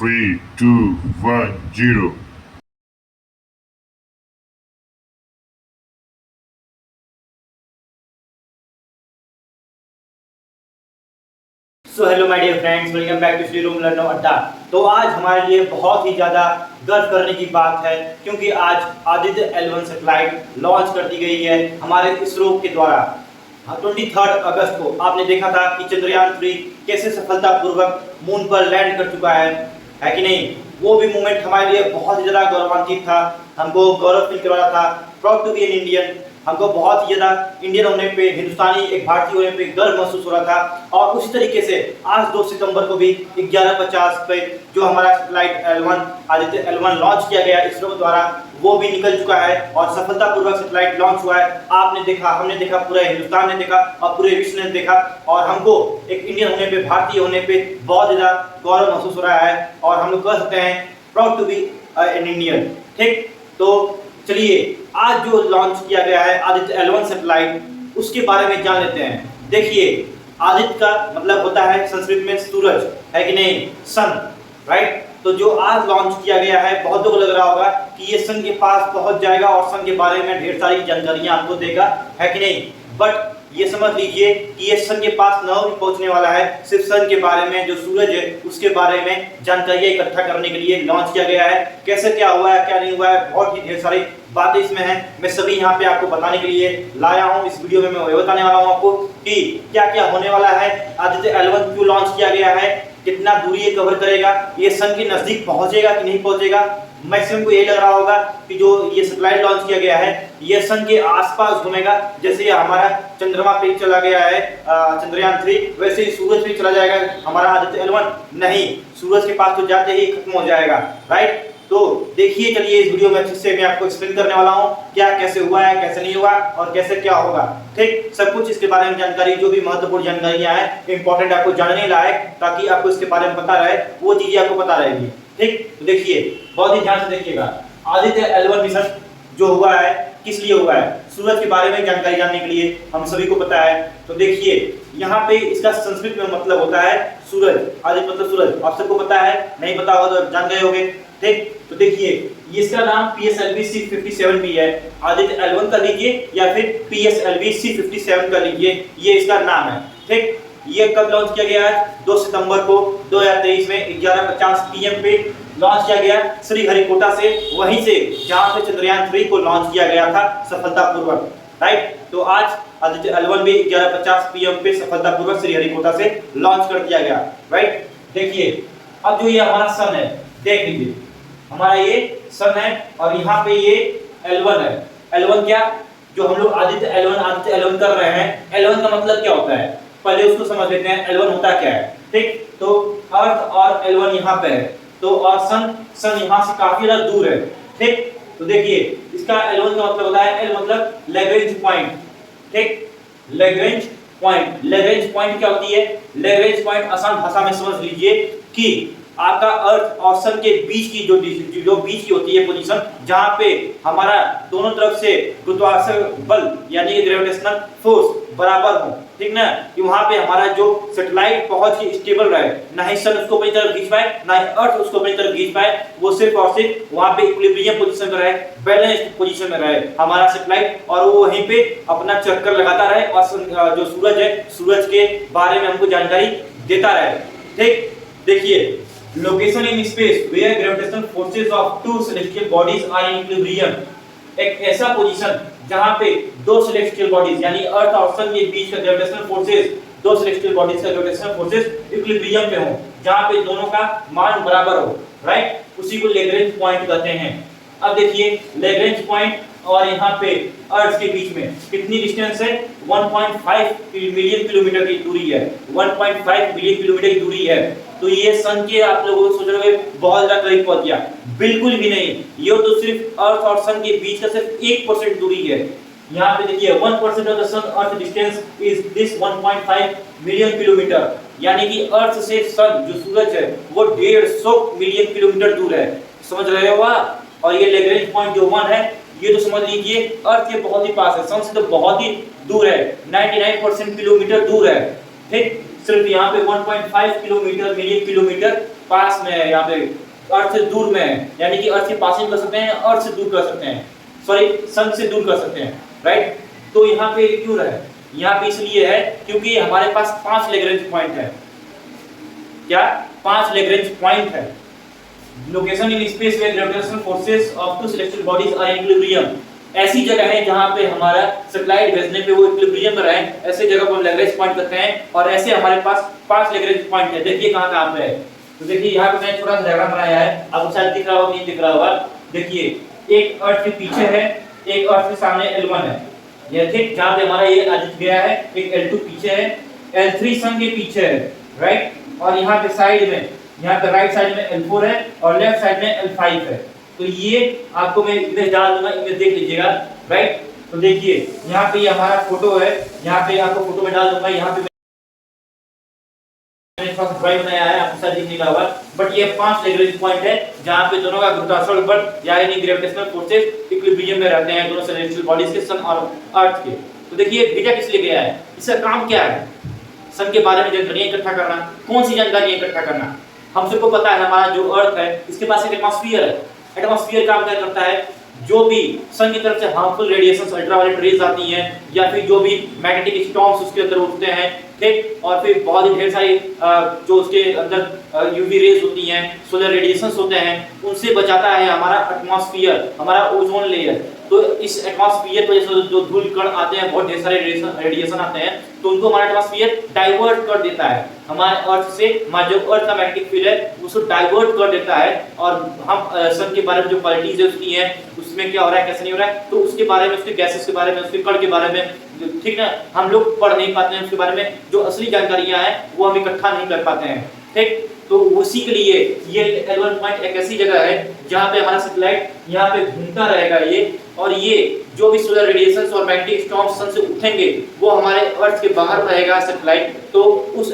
3, 2, 1, 0. So hello my dear friends, welcome back to Shri room learno adda. तो आज हमारे लिए बहुत ही ज़्यादा गर्व करने की बात है, क्योंकि आज आदित्य L1 सैटेलाइट लॉन्च कर दी गई है हमारे इसरो के द्वारा। 23 अगस्त को आपने देखा था कि चंद्रयान 3 कैसे सफलतापूर्वक मून पर लैंड कर चुका है कि नहीं। वो भी मोमेंट हमारे लिए बहुत ही ज़्यादा गौरवान्वित था, हमको गौरव फील करवा था। Proud to be an Indian, हमको बहुत ही ज़्यादा इंडियन होने पे, हिंदुस्तानी एक भारतीय होने पे गर्व महसूस हो रहा था। और उसी तरीके से आज 2 सितंबर को भी 11:50 पे जो हमारा satellite L1 Aditya L1 launch किया गया इसरो द्वारा, वो भी निकल चुका है और सफलतापूर्वक सैटेलाइट लॉन्च हुआ है। आपने देखा, हमने देखा, पूरे हिंदुस्तान ने देखा और पूरे विश्व ने देखा, और हमको एक इंडियन होने पे, भारतीय होने पे बहुत ज़्यादा गौरव महसूस हो रहा है और हम लोग कह सकते हैं proud to be an Indian. ठीक, तो चलिए आज जो लॉन्च किया गया है आदित्य L1 सैटेलाइट, उसके बारे में जान लेते हैं। देखिए, आदित्य का मतलब होता है संस्कृत में सूरज, है कि नहीं, सन, राइट। तो जो आज लॉन्च किया गया है, बहुतों को लग रहा होगा कि ये सन के पास पहुंच जाएगा और सन के बारे में ढेर सारी जानकारियां आपको देगा, है कि नहीं। बट ये समझ लीजिए कि ये सन के पास न भी पहुंचने वाला है, सिर्फ सन के बारे में, जो सूरज है उसके बारे में जानकारियां इकट्ठा करने के लिए लॉन्च किया गया है। कैसे क्या हुआ है, क्या नहीं हुआ है, बहुत ही ढेर सारी बातें इसमें हैं। मैं सभी यहाँ पे आपको बताने के लिए लाया हूँ। इस वीडियो में मैं वही बताने वाला हूँ आपको कि क्या क्या होने वाला है, आदित्य L1 क्यों लॉन्च किया गया है, कितना दूरी ये कवर करेगा, ये सन के नजदीक पहुंचेगा कि नहीं पहुंचेगा। मैक्सिमम को ये लग रहा होगा कि जो ये सैटेलाइट लॉन्च किया गया है ये सन के आसपास घूमेगा, जैसे हमारा चंद्रमा पे चला गया है चंद्रयान 3, वैसे ही सूरज पे चला जाएगा हमारा आदित्य L1। नहीं, सूरज के पास तो जाते ही खत्म हो जाएगा, राइट। तो देखिए, चलिए इस वीडियो में अच्छे से मैं आपको एक्सप्लेन करने वाला हूँ क्या कैसे हुआ है, कैसे नहीं हुआ और कैसे क्या होगा। ठीक, सब कुछ इसके बारे में जानकारी, जो भी महत्वपूर्ण जानकारियां हैं, इंपॉर्टेंट, आपको जानने लायक, ताकि आपको इसके बारे में पता रहे, वो चीजें आपको पता रहेगी। ठीक, तो देखिए, बहुत ही ध्यान से देखिएगा। आदित्य L1 मिशन जो हुआ है किस लिए हुआ है, सूरज के बारे में जानकारी जानने के लिए, हम सभी को पता है। तो देखिए, यहाँ पे इसका संस्कृत में मतलब होता है सूरज, आदित्य मतलब सूरज, आप सबको पता है, नहीं पता होगा तो जान गए होंगे। ठीक, तो देखिए, इसका नाम PSLV C57 भी है। आदित्य L1 कर लीजिए या फिर PSLV C57 कर लीजिए, ये इसका नाम है। ठीक, ये कब लॉन्च किया गया है, 2 सितंबर को 2023 में 11:50 PM पे लॉन्च किया गया श्रीहरिकोटा से, वहीं से जहां से चंद्रयान 3 को लॉन्च किया गया था सफलतापूर्वक, राइट। तो आज आदित्य L1 भी 11:50 PM पे सफलतापूर्वक श्रीहरिकोटा से लॉन्च कर दिया गया, राइट। देखिए, अब जो ये हमारा सन है, देख लीजिए, हमारा ये सन है और यहाँ पे ये L1 है। L1 क्या, जो हम लोग आदित्य L1 कर रहे हैं, L1 का मतलब क्या होता है, पहले उसको समझ लेते हैं। L1 होता क्या है। ठीक, तो अर्थ और L1 यहाँ पे है, तो और सन यहाँ से काफी ज्यादा दूर है। ठीक, तो देखिए, इसका L1 का मतलब होता है, L मतलब लैग्रेंज पॉइंट। ठीक, लैग्रेंज पॉइंट, लैग्रेंज पॉइंट क्या होती है, लैग्रेंज पॉइंट आसान भाषा में समझ लीजिए कि आपका अर्थ और सन के बीच की जो बीच की होती है पोजीशन, जहां पे हमारा दोनों तरफ से गुरुत्वाकर्षण बल यानी कि ग्रेविटेशनल फोर्स बराबर हो, ठीक ना, कि वहां पे हमारा जो सैटेलाइट बहुत ही स्टेबल रहे, ना ही सन उसको अपनी तरफ खींच पाए, ना ही अर्थ उसको अपनी तरफ खींच पाए, वो सिर्फ और सिर्फ वहां पे इक्विलिब्रियम पोजीशन में रहे, बैलेंस्ड पोजीशन में रहे हमारा सैटेलाइट, और वो वहीं पे अपना चक्कर लगाता रहे और जो सूरज है, सूरज के बारे में हमको जानकारी देता रहे। ठीक, देखिए, location in space where gravitational forces of two celestial bodies are in equilibrium, एक ऐसा पोजीशन जहां पे दो सेलेस्टियल बॉडीज यानी अर्थ और सन के बीच का ग्रेविटेशनल फोर्सेस, दो सेलेस्टियल बॉडीज का ग्रेविटेशनल फोर्सेस इक्विलिब्रियम पे हो, जहां पे दोनों का मान बराबर हो, राइट, उसी को लैग्रेंज पॉइंट कहते हैं। अब देखिए, लैग्रेंज पॉइंट और यहाँ पे अर्थ के बीच में कितनी डिस्टेंस है, 1.5 मिलियन किलोमीटर की दूरी है, 1.5 मिलियन किलोमीटर की दूरी है। तो ये सन के, आप लोगों को सोच रहे होंगे बहुत ज्यादा करीब पहुंच गया, बिल्कुल भी नहीं, ये तो सिर्फ अर्थ और सन के बीच का सिर्फ 1% दूरी है। यहाँ पे देखिए, 1% of the sun earth distance is this 1.5 million kilometre, यानी कि अर्थ से सन जो सूरज है वो 150 मिलियन किलोमीटर दूर है, समझ रहे हो आप। और ये लैग्रेंज पॉइंट जो 1 है, ये तो समझ लीजिए अर्थ के बहुत ही पास है, सन से तो बहुत ही दूर है, 99% किलोमीटर दूर है। ठीक, सिर्फ यहाँ पे 1.5 किलोमीटर मिलियन किलोमीटर पास में है, यहाँ पे अर्थ से दूर में है, यानी कि अर्थ के पास में कर सकते हैं, अर्थ से दूर कर सकते हैं, सॉरी सन से दूर कर सकते हैं, राइट। तो यहाँ पे क्यों है, यहाँ पे इसलिए है क्योंकि हमारे पास 5 लैग्रेंज पॉइंट है। क्या 5 लैग्रेंज पॉइंट है। Location in space where gravitational forces of two celestial bodies are in equilibrium, ऐसी जगह है जहां पे हमारा सैटेलाइट भेजने पे वो इक्विलिब्रियम में रहे, ऐसे जगह को लैग्रेंज पॉइंट कहते हैं। और ऐसे हमारे पास 5 लैग्रेंज पॉइंट है। देखिए कहां पे है, तो देखिए यहाँ पे मैंने छोटा सा डायग्राम बनाया है, आपको शायद दिख रहा होगा, नहीं दिख रहा होगा। देखिए एक अर्थ के पीछे है, एक अर्थ के सामने L1 है, ये ठीक जहां पे हमारा ये आदित्य गया है, एक L2 पीछे है, L3 सन के पीछे है, राइट। और यहाँ पे साइड में, यहाँ पे राइट साइड में L4 है और लेफ्ट साइड में L5 है। तो ये आपको मैं इमेज डाल दूंगा, इमेज देख लीजिएगा, राइट। तो देखिए यहाँ पे ये हमारा फोटो है, यहाँ पे आपको फोटो में डाल दूंगा, यहाँ पे मैंने थोड़ा सा ड्राइंग बनाया है, आपको शायद दिखने का होगा। बट ये 5 लैग्रेंज पॉइंट है जहाँ पे दोनों का गुरुत्वाकर्षण बल यानी ग्रेविटेशनल फोर्सेस इक्विलिब्रियम में रहते हैं, दोनों सेलेस्टियल बॉडीज के, सन और अर्थ के। तो देखिए भेजा किस लिए गया है, इसका काम क्या है, सन के बारे में जानकारी इकट्ठा करना। कौन सी जानकारी इकट्ठा करना, हम सबको पता है हमारा जो अर्थ है इसके पास एक एटमॉस्फेयर है। एटमॉस्फेयर काम क्या करता है, जो भी सन की तरफ से हार्मफुल रेडिएशंस अल्ट्रावायलेट रेज आती हैं या फिर जो भी मैग्नेटिक स्टॉर्म्स उसके अंदर उठते हैं, ठीक, और फिर बहुत ही ढेर सारी जो उसके अंदर यूवी रेज होती हैं, सोलर रेडिएशंस होते हैं, उनसे बचाता है हमारा एटमॉस्फेयर, हमारा ओजोन लेयर। तो इस एटमॉस्फेयर की वजह से जो धूल कण आते हैं, बहुत ढेर सारे रेडिएशन आते हैं, तो उनको हमारा एटमॉस्फेयर डाइवर्ट कर देता है हमारे अर्थ से। हमारा जो अर्थ का मैग्नेटिक फील्ड है उसको डाइवर्ट कर देता है, और हम सन के बारे में जो क्वालिटीज है उसकी हैं, उसमें क्या हो रहा है कैसे नहीं हो रहा है, तो उसके बारे में, उसके गैसेस के बारे में, उसके कण के बारे में, ठीक ना, हम लोग पढ़ नहीं पाते हैं उसके बारे में। जो असली जानकारियां हैं वो हम इकट्ठा नहीं कर पाते हैं, ठीक। तो उसी के लिए ये L1 पॉइंट एक ऐसी जगह है जहां पे हमारा सैटेलाइट यहाँ पे घूमता रहेगा ये, और ये जो भी सोलर रेडिएशंस और मैग्नेटिक स्टॉर्म्स सन से उठेंगे वो हमारे अर्थ के बाहर रहेगा सैटेलाइट। तो उस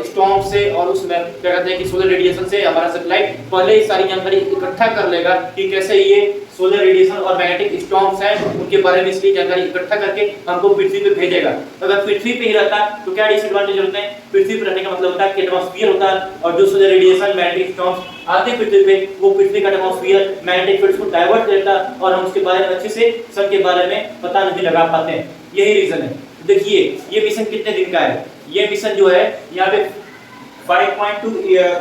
स्टॉर्म से और उस क्या कहते हैं कि सोलर रेडिएशन से हमारा सैटेलाइट पहले ही सारी जानकारी इकट्ठा कर लेगा कि कैसे ये सोलर रेडिएशन और मैग्नेटिक स्टॉर्म्स हैं, उनके बारे में इसकी जानकारी इकट्ठा करके हमको पृथ्वी पे भेजेगा। तो अगर पृथ्वी पे ही रहता तो क्या डिसएडवांटेज होते हैं, पृथ्वी पे रहने का मतलब होता है कि एटमॉस्फेयर होता है, और जो सोलर रेडिएशन मैग्नेटिक स्टॉर्म्स आते हैं पृथ्वी पे, वो पृथ्वी का एटमॉस्फेयर मैग्नेटिक फील्ड को डाइवर्ट करता है और हम उसके बारे में अच्छे से सन के बारे में पता नहीं लगा पाते हैं। यही रीजन है। देखिए ये मिशन कितने दिन का है, ये मिशन जो है यहाँ पे 5.2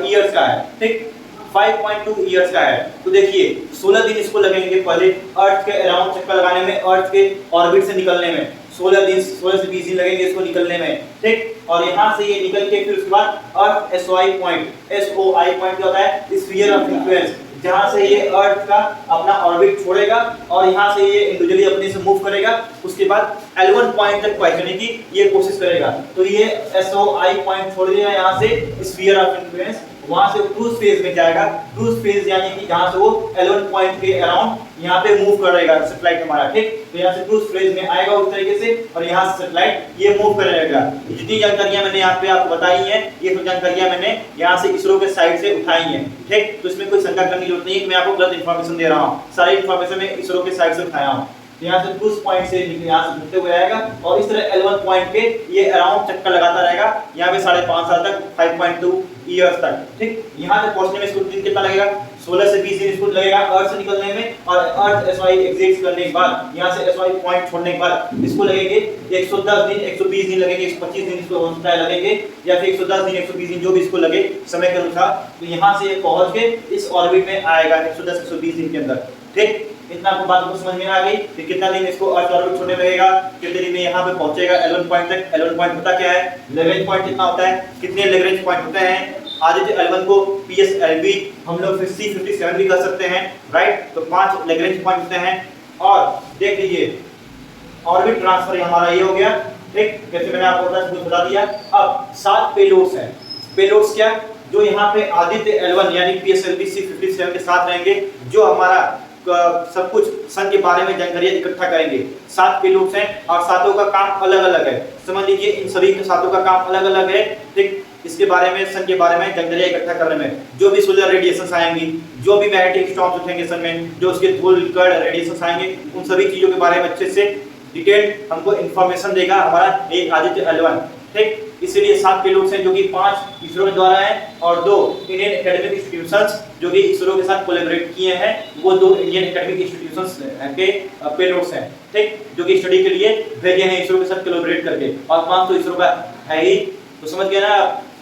इयर्स का है, ठीक, 5.2 इयर्स का है। तो देखिए 16 दिन इसको लगेंगे पहले अर्थ के अराउंड चक्कर लगाने में, अर्थ के ऑर्बिट से निकलने में 16 से 20 दिन लगेंगे इसको निकलने में, ठीक। और यहाँ से ये निकल के फिर उसके बाद अर्थ SOI पॉइंट क्या होता है, स्फीयर ऑफ इन्फ्लुएंस, जहाँ से ये अर्थ का अपना ऑर्बिट छोड़ेगा और यहाँ से ये इंडिविजुअली अपने से मूव करेगा, उसके बाद L1 पॉइंट तक पहुंचने की ये कोशिश करेगा। तो ये SOI पॉइंट छोड़ दिया यहाँ से स्फीयर ऑफ इन्फ्लुएंस, वहां से क्रूज फेज में जाएगा। क्रूज फेज यानी कि जहां से वो L1 पॉइंट के अराउंड यहाँ पे मूव करेगा सैटेलाइट हमारा, ठीक। तो यहाँ से क्रूज फेज में आएगा उस तरीके से, और यहाँ से सैटेलाइट ये मूव करेगा। जितनी जानकारियां मैंने यहाँ पे आपको बताई हैं, ये सब जानकारियां मैंने यहाँ से इसरो के साइड से उठाई हैं, ठीक। तो इसमें कोई शंका करने की जरूरत नहीं है, मैं आपको गलत इन्फॉर्मेशन दे रहा हूँ, सारी इन्फॉर्मेशन मैं इसरो के साइड से उठाया हूँ। यहाँ से क्रूज पॉइंट से यहाँ से घूमते हुए आएगा और इस तरह L1 पॉइंट के ये अराउंड चक्कर लगाता रहेगा, यहाँ पे 5.5 साल तक, 5.2 इयर्स तक, ठीक। यहाँ तक पहुंचने में इसको दिन कितना लगेगा, 16 से 20 दिन इसको लगेगा अर्थ से निकलने में, और अर्थ SOI एग्जिट करने के बाद, यहाँ से SOI पॉइंट छोड़ने के बाद इसको लगेंगे 110 दिन, 120 दिन लगेंगे, 125 दिन इसको लगेंगे, या फिर 110 दिन, 120 दिन जो भी इसको लगे समय के अनुसार। तो यहाँ से ये पहुंच के इस ऑर्बिट में आएगा 110-120 दिन के अंदर, ठीक। इतना आपको बात को समझ में आ गई कि कितना दिन इसको अर्थ ऑर्बिट छोड़ने लगेगा, कितने दिन में यहाँ पे पहुंचेगा L1 पॉइंट तक। L1 पॉइंट होता क्या है, लैग्रेंज पॉइंट कितना होता है, कितने लैग्रेंज पॉइंट होते हैं। आदित्य L1 को PSLV हम लोग 57 भी कर सकते हैं, राइट। तो 5 लैग्रेंज पॉइंट होते हैं। और देख लीजिए ऑर्बिट ट्रांसफर हमारा ये हो गया, ठीक, कैसे मैंने आपको बता दिया। अब 7 पेलोड्स हैं। पेलोड्स क्या, जो यहाँ पे आदित्य L1 यानी PSLV C57 के साथ रहेंगे, जो हमारा सब कुछ सन के बारे में जानकारी इकट्ठा करेंगे। 7 पेलोड्स हैं और सातों का काम अलग अलग है, समझ लीजिए इन सभी के सातों का काम अलग अलग है, ठीक। इसके बारे में, सन के बारे में जानकारी इकट्ठा करने में, जो भी सोलर रेडिएशंस आएंगी, जो भी मैग्नेटिक स्टॉर्म्स उठेंगे सन में, जो उसके धूल कण रेडिएशंस आएंगे, उन सभी चीजों के बारे में अच्छे से डिटेल हमको इंफॉर्मेशन देगा हमारा एक आदित्य L1, ठीक। इसलिए 7 पेलोड्स हैं जो कि 5 इसरो के द्वारा हैं और 2 इंडियन एकेडमिक इंस्टीट्यूशंस जो कि इसरो के साथ कोलैबोरेट किए हैं, वो 2 इंडियन एकेडमिक इंस्टीट्यूशंस के पेलोड्स हैं, ठीक, जो कि स्टडी के लिए भेजे हैं इसरो के साथ कोलैबोरेट करके, और 5 तो इसरो का है ही, तो समझ गए ना।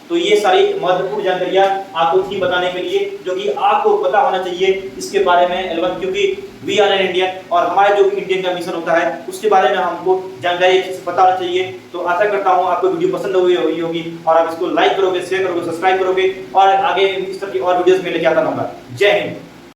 तो ये सारी महत्वपूर्ण जानकारियां आपको थी बताने के लिए, जो कि आपको पता होना चाहिए इसके बारे में एलवन, क्योंकि वी आर एन इंडियन और हमारा जो इंडियन का मिशन होता है उसके बारे में हमको जानकारी अच्छे से पता होना चाहिए। तो आशा करता हूँ आपको वीडियो पसंद हुई होगी और आप इसको लाइक करोगे, शेयर करोगे, सब्सक्राइब करोगे और आगे इस तरह की और वीडियोस में लेके आता रहूंगा। जय हिंद।